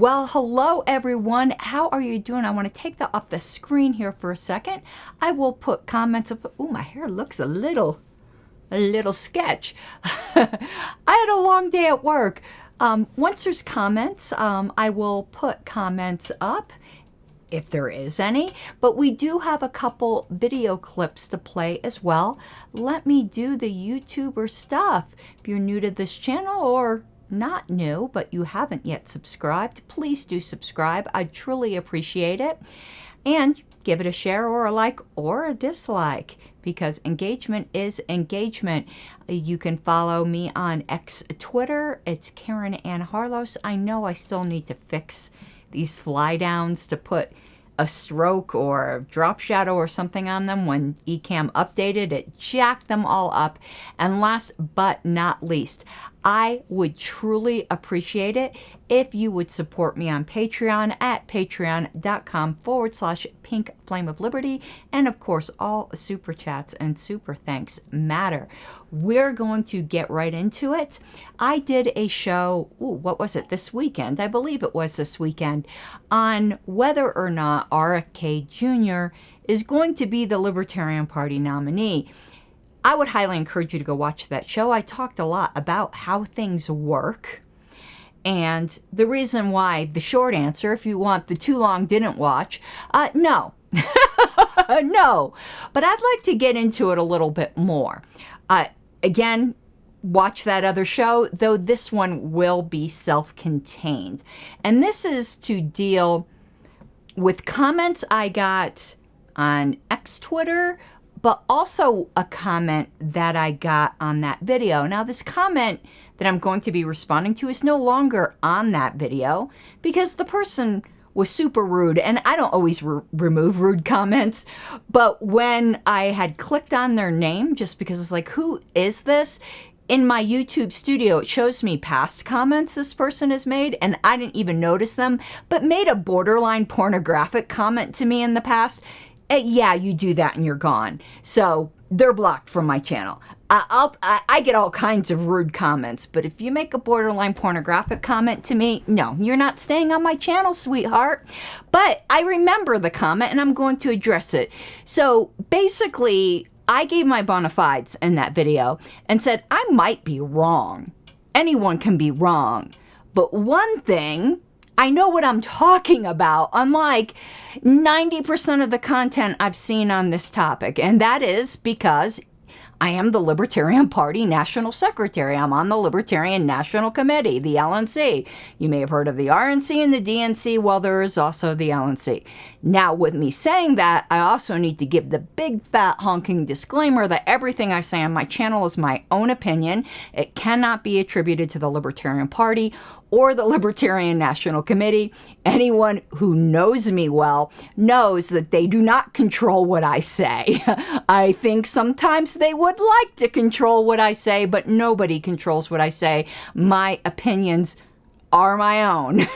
Well, hello everyone. How are you doing? I want to take that off the screen here for a second. I will put comments up. Oh, my hair looks a little sketch. I had a long day at work. Once there's comments, I will put comments up if there is any, but we do have a couple video clips to play as well. Let me do the YouTuber stuff. If you're new to this channel or not new, but you haven't yet subscribed, please do subscribe. I truly appreciate it. And give it a share or a like or a dislike, because engagement is engagement. You can follow me on Twitter. It's Karen Ann Harlos. I know I still need to fix these fly downs to put a stroke or a drop shadow or something on them. When Ecamm updated, it jacked them all up. And last but not least, I would truly appreciate it if you would support me on Patreon at patreon.com/Pink Flame of Liberty. And of course, all super chats and super thanks matter. We're going to get right into it. I did a show, what was it, this weekend? I believe it was this weekend, on whether or not RFK Jr. is going to be the Libertarian Party nominee. I would highly encourage you to go watch that show. I talked a lot about how things work. And the reason why, the short answer, if you want the too long didn't watch, no. No. But I'd like to get into it a little bit more. Again, watch that other show, though this one will be self-contained. And this is to deal with comments I got on Twitter, but also a comment that I got on that video. Now, this comment that I'm going to be responding to is no longer on that video because the person was super rude, and I don't always remove rude comments, but when I had clicked on their name, just because it's like, who is this? In my YouTube studio, it shows me past comments this person has made, and I didn't even notice them, but made a borderline pornographic comment to me in the past. Yeah, you do that and you're gone. So they're blocked from my channel. I get all kinds of rude comments, but if you make a borderline pornographic comment to me, no, you're not staying on my channel, sweetheart. But I remember the comment and I'm going to address it. So basically, I gave my bona fides in that video and said, I might be wrong. Anyone can be wrong. But one thing, I know what I'm talking about, unlike 90% of the content I've seen on this topic. And that is because I am the Libertarian Party National Secretary. I'm on the Libertarian National Committee, the LNC. You may have heard of the RNC and the DNC. Well, there is also the LNC. Now, with me saying that, I also need to give the big fat honking disclaimer that everything I say on my channel is my own opinion. It cannot be attributed to the Libertarian Party or the Libertarian National Committee. Anyone who knows me well knows that they do not control what I say. I think sometimes they would like to control what I say, but nobody controls what I say. My opinions are my own.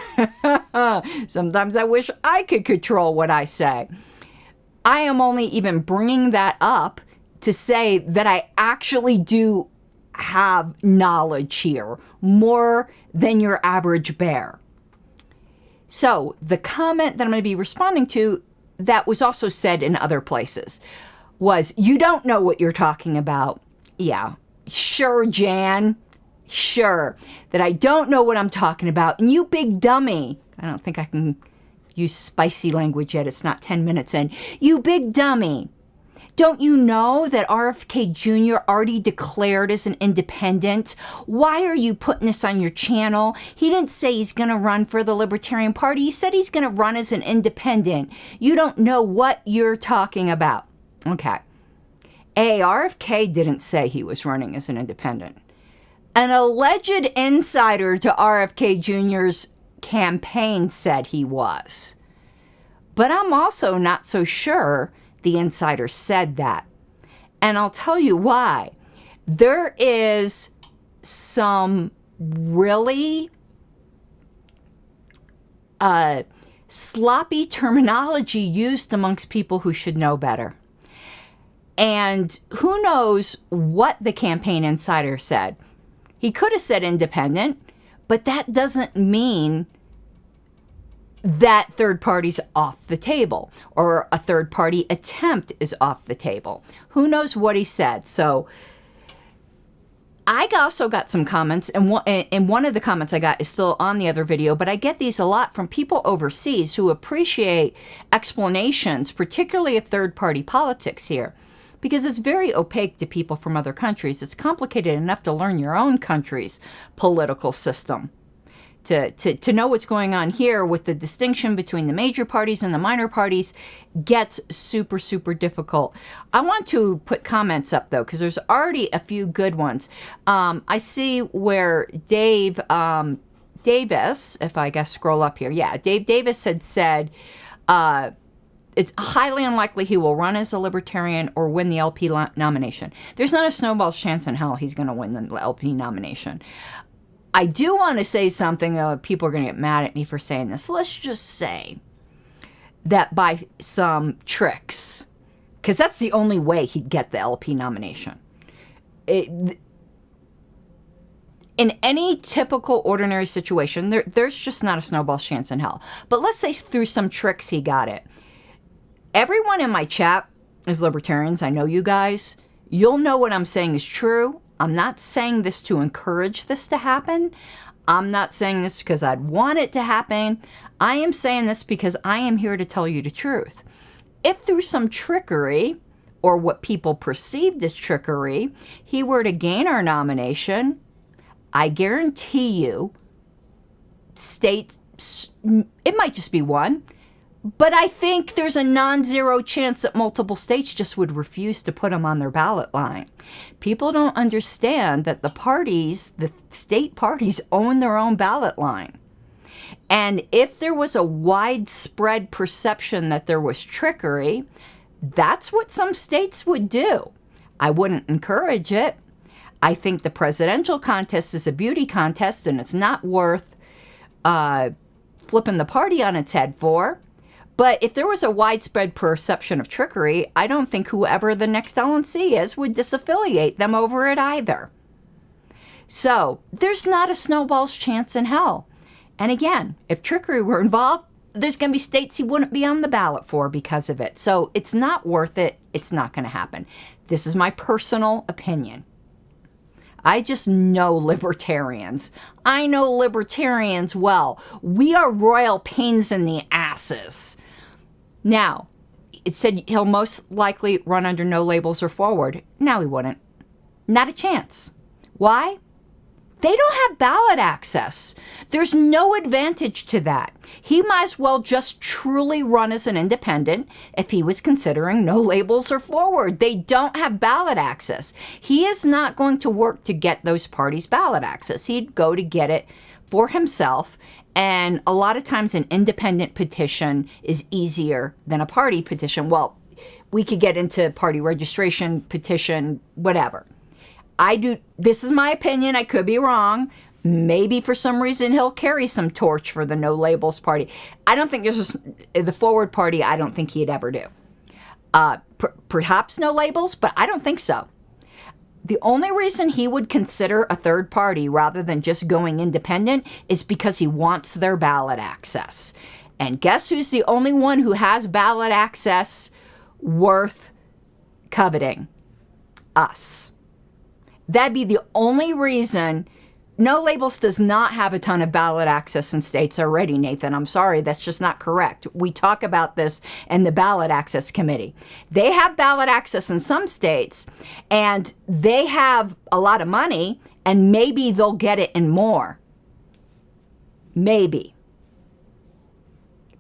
Sometimes I wish I could control what I say. I am only even bringing that up to say that I actually do have knowledge here, more than your average bear. So the comment that I'm going to be responding to that was also said in other places was, you don't know what you're talking about. Yeah, sure, Jan. Sure, that I don't know what I'm talking about. And you big dummy. I don't think I can use spicy language yet. It's not 10 minutes in. You big dummy. Don't you know that RFK Jr. already declared as an independent? Why are you putting this on your channel? He didn't say he's going to run for the Libertarian Party. He said he's going to run as an independent. You don't know what you're talking about. Okay. RFK didn't say he was running as an independent. An alleged insider to RFK Jr.'s campaign said he was. But I'm also not so sure the insider said that. And I'll tell you why. There is some really sloppy terminology used amongst people who should know better. And who knows what the campaign insider said. He could have said independent, but that doesn't mean that third party's off the table, or a third party attempt is off the table. Who knows what he said? So I also got some comments, and one of the comments I got is still on the other video, but I get these a lot from people overseas who appreciate explanations, particularly of third-party politics here, because it's very opaque to people from other countries. It's complicated enough to learn your own country's political system. To know what's going on here with the distinction between the major parties and the minor parties gets super, super difficult. I want to put comments up, though, because there's already a few good ones. I see where Dave Davis, if I guess scroll up here, yeah, Dave Davis had said it's highly unlikely he will run as a Libertarian or win the LP nomination. There's not a snowball's chance in hell he's going to win the LP nomination. I do want to say something, people are going to get mad at me for saying this. Let's just say that by some tricks, because that's the only way he'd get the LP nomination. In any typical ordinary situation, there's just not a snowball's chance in hell. But let's say through some tricks he got it. Everyone in my chat is libertarians. I know you guys. You'll know what I'm saying is true. I'm not saying this to encourage this to happen. I'm not saying this because I'd want it to happen. I am saying this because I am here to tell you the truth. If through some trickery, or what people perceived as trickery, he were to gain our nomination, I guarantee you, states, it might just be one, but I think there's a non-zero chance that multiple states just would refuse to put him on their ballot line. People don't understand that the parties, the state parties, own their own ballot line. And if there was a widespread perception that there was trickery, that's what some states would do. I wouldn't encourage it. I think the presidential contest is a beauty contest, and it's not worth flipping the party on its head for. But if there was a widespread perception of trickery, I don't think whoever the next LNC is would disaffiliate them over it either. So there's not a snowball's chance in hell. And again, if trickery were involved, there's going to be states he wouldn't be on the ballot for because of it. So it's not worth it. It's not going to happen. This is my personal opinion. I just know libertarians. I know libertarians well. We are royal pains in the asses. Now, it said he'll most likely run under no labels or forward. No, he wouldn't. Not a chance. Why? They don't have ballot access. There's no advantage to that. He might as well just truly run as an independent if he was considering no labels or forward. They don't have ballot access. He is not going to work to get those parties ballot access. He'd go to get it for himself. And a lot of times an independent petition is easier than a party petition. Well, we could get into party registration, petition, whatever. This is my opinion. I could be wrong. Maybe for some reason he'll carry some torch for the no labels party. I don't think the forward party, I don't think he'd ever do. Perhaps no labels, but I don't think so. The only reason he would consider a third party rather than just going independent is because he wants their ballot access. And guess who's the only one who has ballot access worth coveting? Us. That'd be the only reason. No Labels does not have a ton of ballot access in states already, Nathan. I'm sorry, that's just not correct. We talk about this in the Ballot Access Committee. They have ballot access in some states, and they have a lot of money, and maybe they'll get it in more. Maybe.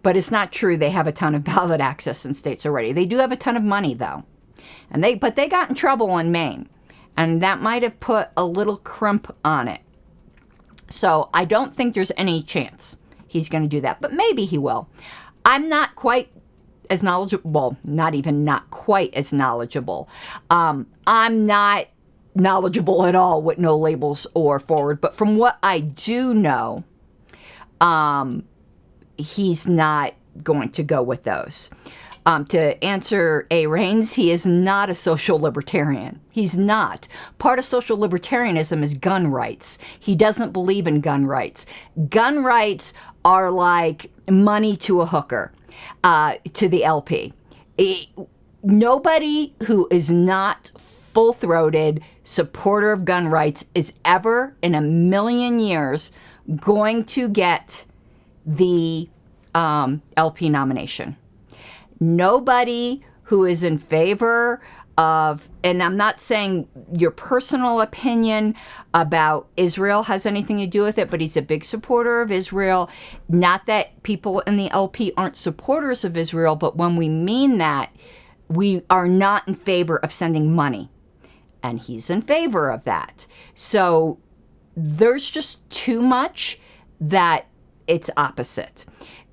But it's not true they have a ton of ballot access in states already. They do have a ton of money, though. But they got in trouble in Maine, and that might have put a little crimp on it. So I don't think there's any chance he's going to do that, but maybe he will. I'm not quite as knowledgeable, well, not even not quite as knowledgeable. I'm not knowledgeable at all with no labels or forward, but from what I do know, he's not going to go with those. To answer A. Rains, he is not a social libertarian. He's not. Part of social libertarianism is gun rights. He doesn't believe in gun rights. Gun rights are like money to a hooker, to the LP. Nobody who is not full-throated supporter of gun rights is ever in a million years going to get the LP nomination. Nobody who is in favor of, and I'm not saying your personal opinion about Israel has anything to do with it, but he's a big supporter of Israel. Not that people in the LP aren't supporters of Israel, but when we mean that, we are not in favor of sending money. And he's in favor of that. So there's just too much that it's opposite.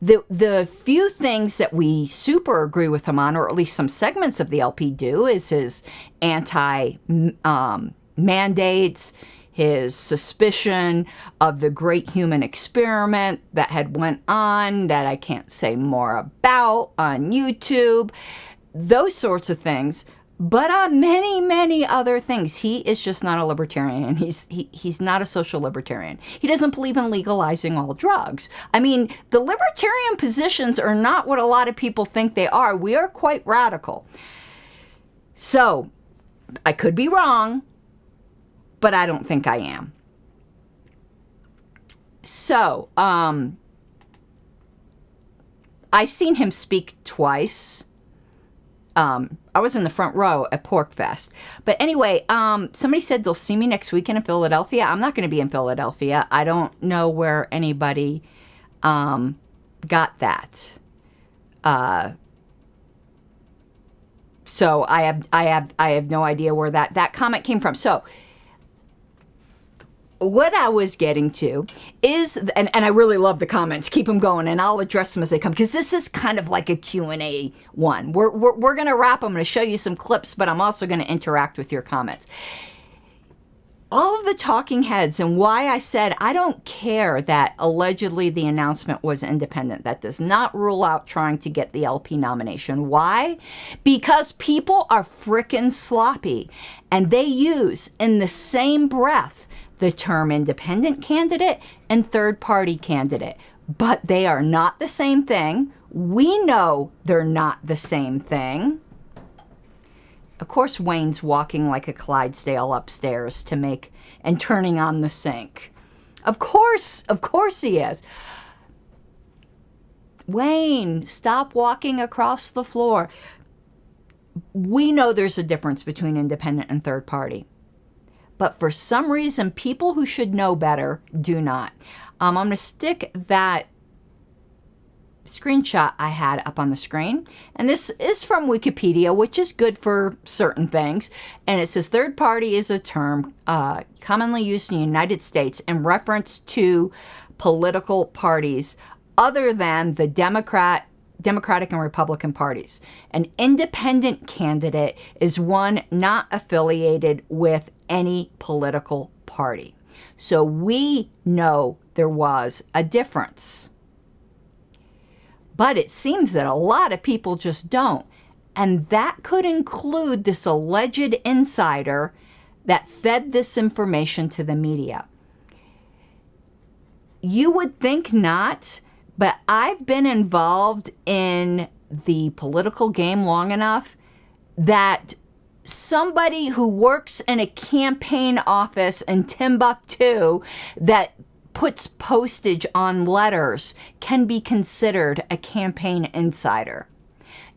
The few things that we super agree with him on, or at least some segments of the LP do, is his anti-mandates, his suspicion of the great human experiment that had went on that I can't say more about on YouTube, those sorts of things. But on many, many other things, he is just not a libertarian. He's not a social libertarian. He doesn't believe in legalizing all drugs. I mean, the libertarian positions are not what a lot of people think they are. We are quite radical. So, I could be wrong, but I don't think I am. So, I've seen him speak twice. I was in the front row at PorcFest. But anyway, somebody said they'll see me next weekend in Philadelphia. I'm not going to be in Philadelphia. I don't know where anybody got that. So I have no idea where that comment came from. So what I was getting to is, and I really love the comments, keep them going, and I'll address them as they come, because this is kind of like a Q&A one. We're going to wrap. I'm going to show you some clips, but I'm also going to interact with your comments. All of the talking heads, and why I said I don't care that allegedly the announcement was independent. That does not rule out trying to get the LP nomination. Why? Because people are frickin' sloppy, and they use in the same breath the term independent candidate and third-party candidate. But they are not the same thing. We know they're not the same thing. Of course, Wayne's walking like a Clydesdale upstairs to make, and turning on the sink. Of course he is. Wayne, stop walking across the floor. We know there's a difference between independent and third party. But for some reason, people who should know better do not. I'm going to stick that screenshot I had up on the screen. And this is from Wikipedia, which is good for certain things. And it says third party is a term commonly used in the United States in reference to political parties other than the Democratic and Republican parties. An independent candidate is one not affiliated with any political party. So we know there was a difference. But it seems that a lot of people just don't. And that could include this alleged insider that fed this information to the media. You would think not, but I've been involved in the political game long enough that somebody who works in a campaign office in Timbuktu that puts postage on letters can be considered a campaign insider.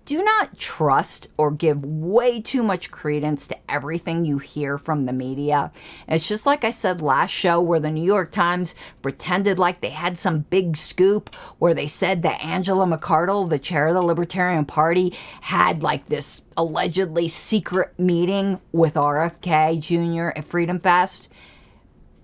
Do not trust or give way too much credence to everything you hear from the media. It's just like I said last show, where the New York Times pretended like they had some big scoop, where they said that Angela McArdle, the chair of the Libertarian Party, had like this allegedly secret meeting with RFK Jr. at Freedom Fest.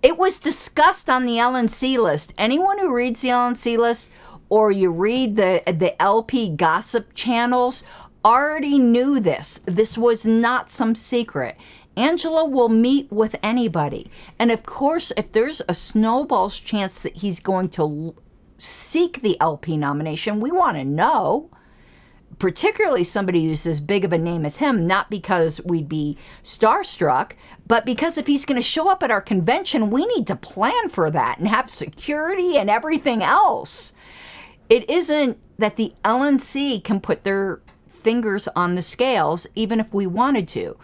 It was discussed on the LNC list. Anyone who reads the LNC list, or you read the LP gossip channels, already knew this. This was not some secret. Angela will meet with anybody. And of course, if there's a snowball's chance that he's going to seek the LP nomination, we want to know. particularly somebody who's as big of a name as him, not because we'd be starstruck, but because if he's going to show up at our convention, we need to plan for that and have security and everything else. It isn't that the LNC can put their fingers on the scales, even if we wanted to.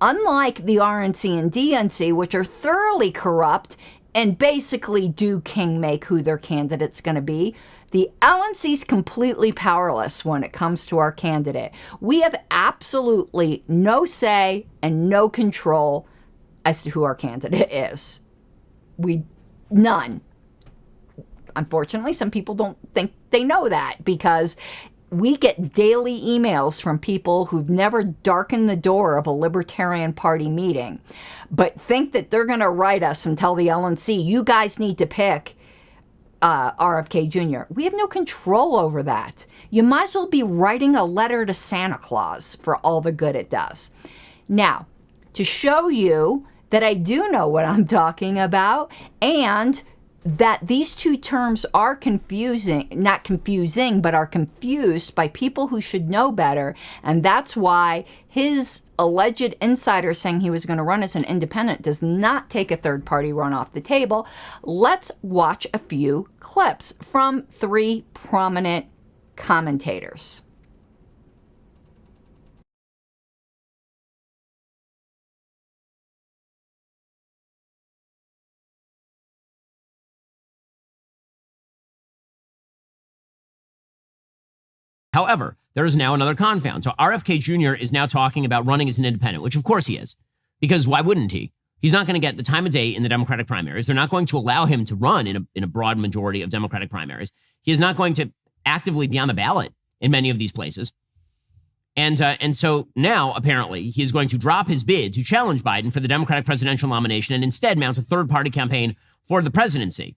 Unlike the RNC and DNC, which are thoroughly corrupt and basically do king make who their candidate's going to be, the LNC's completely powerless when it comes to our candidate. We have absolutely no say and no control as to who our candidate is. None. Unfortunately, some people don't think they know that because we get daily emails from people who've never darkened the door of a Libertarian Party meeting, but think that they're going to write us and tell the LNC, you guys need to pick RFK Jr. We have no control over that. You might as well be writing a letter to Santa Claus for all the good it does. Now, to show you that I do know what I'm talking about and that these two terms are confusing, not confusing, but are confused by people who should know better. And that's why his alleged insider saying he was going to run as an independent does not take a third-party run off the table. Let's watch a few clips from 3 prominent commentators. However, there is now another confound. So RFK Jr. is now talking about running as an independent, which of course he is, because why wouldn't he? He's not going to get the time of day in the Democratic primaries. They're not going to allow him to run in a broad majority of Democratic primaries. He is not going to actively be on the ballot in many of these places. And so now, apparently, he is going to drop his bid to challenge Biden for the Democratic presidential nomination and instead mount a third-party campaign for the presidency.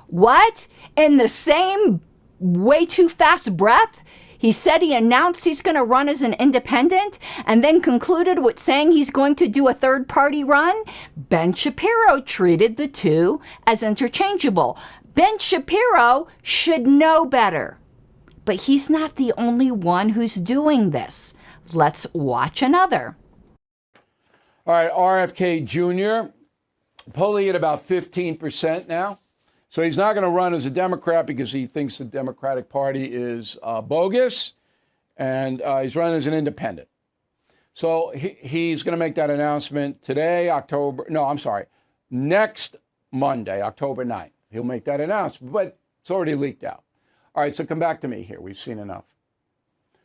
What? In the same way too fast breath? He said he announced he's going to run as an independent and then concluded with saying he's going to do a third-party run? Ben Shapiro treated the two as interchangeable. Ben Shapiro should know better. But he's not the only one who's doing this. Let's watch another. All right, RFK Jr. polling at about 15% now. So he's not going to run as a Democrat because he thinks the Democratic Party is bogus, and he's running as an independent. So he's going to make that announcement today, next Monday, October 9th. He'll make that announcement, but it's already leaked out. All right, so come back to me here. We've seen enough.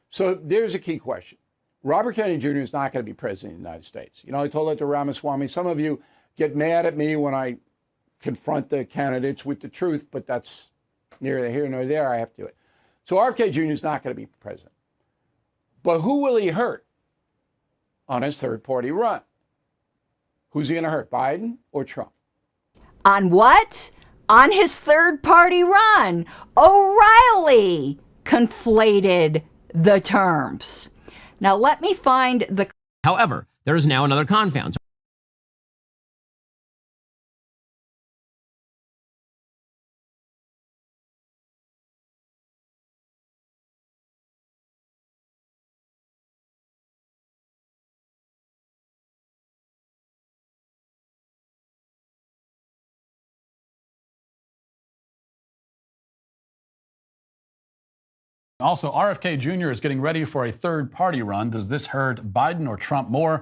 So there's a key question. Robert Kennedy Jr. is not going to be president of the United States. You know, I told that to Ramaswamy. Some of you get mad at me when I confront the candidates with the truth, but that's neither here nor there. I have to do it. So RFK Jr. is not going to be president. But who will he hurt on his third-party run? Who's he going to hurt, Biden or Trump? On what? On his third-party run. O'Reilly conflated the terms. Now let me find the... However, there is now another confound. Also, RFK Jr. is getting ready for a third-party run. Does this hurt Biden or Trump more?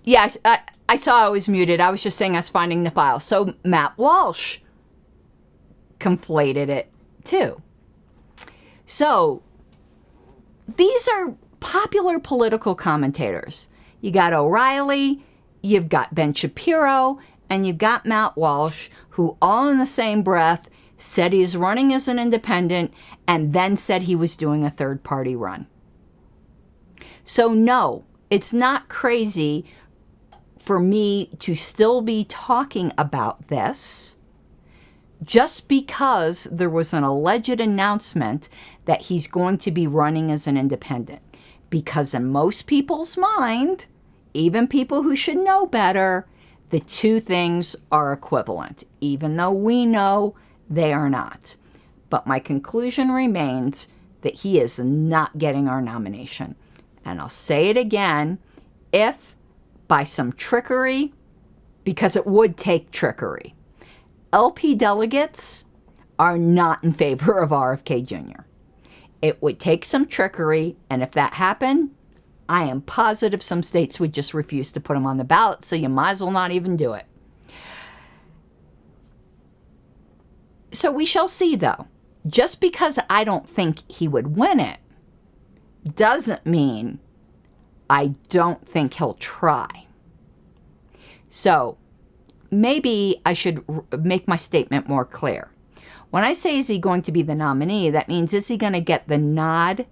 Yes, I saw I was muted. I was just saying I was finding the file. So Matt Walsh conflated it too. So these are popular political commentators. You got O'Reilly, you've got Ben Shapiro, and you've got Matt Walsh, who all in the same breath said he's running as an independent and then said he was doing a third-party run. So no, it's not crazy for me to still be talking about this just because there was an alleged announcement that he's going to be running as an independent. Because in most people's mind, even people who should know better, the two things are equivalent, even though we know they are not. But my conclusion remains that he is not getting our nomination. And I'll say it again, if by some trickery, because it would take trickery, LP delegates are not in favor of RFK Jr. It would take some trickery, and if that happened, I am positive some states would just refuse to put him on the ballot, so you might as well not even do it. So we shall see, though. Just because I don't think he would win it doesn't mean I don't think he'll try. So maybe I should make my statement more clear. When I say is he going to be the nominee, that means is he going to get the nod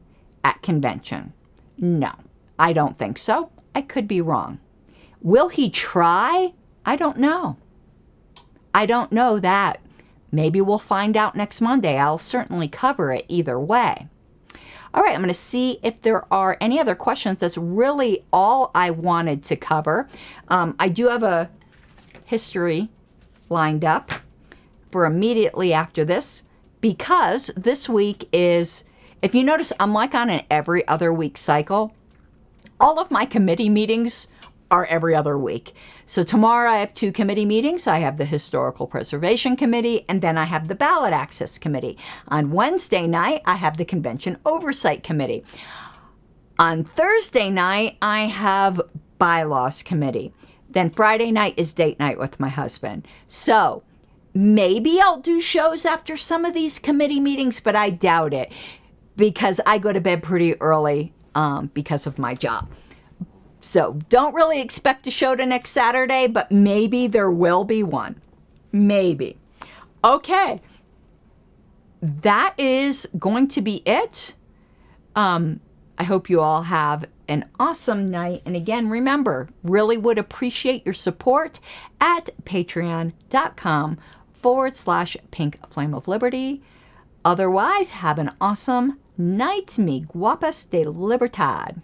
at convention? No, I don't think so. I could be wrong. Will he try? I don't know. I don't know that. Maybe we'll find out next Monday. I'll certainly cover it either way. All right, I'm going to see if there are any other questions. That's really all I wanted to cover. I do have a history lined up for immediately after this, because this week is, if you notice, I'm like on an every other week cycle. All of my committee meetings are every other week. So tomorrow I have 2 committee meetings. I have the Historical Preservation Committee, and then I have the Ballot Access Committee. On Wednesday night, I have the Convention Oversight Committee. On Thursday night, I have Bylaws Committee. Then Friday night is date night with my husband. So maybe I'll do shows after some of these committee meetings, but I doubt it because I go to bed pretty early because of my job. So don't really expect a show to next Saturday, but maybe there will be one. Maybe. Okay. That is going to be it. I hope you all have an awesome night. And again, remember, really would appreciate your support at patreon.com/Pink Flame of Liberty. Otherwise, have an awesome night. Mi guapas de libertad.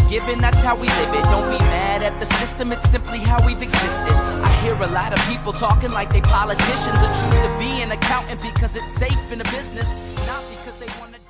Given, that's how we live it. Don't be mad at the system, it's simply how we've existed. I hear a lot of people talking like they politicians or choose to be an accountant because it's safe in the business, not because they want to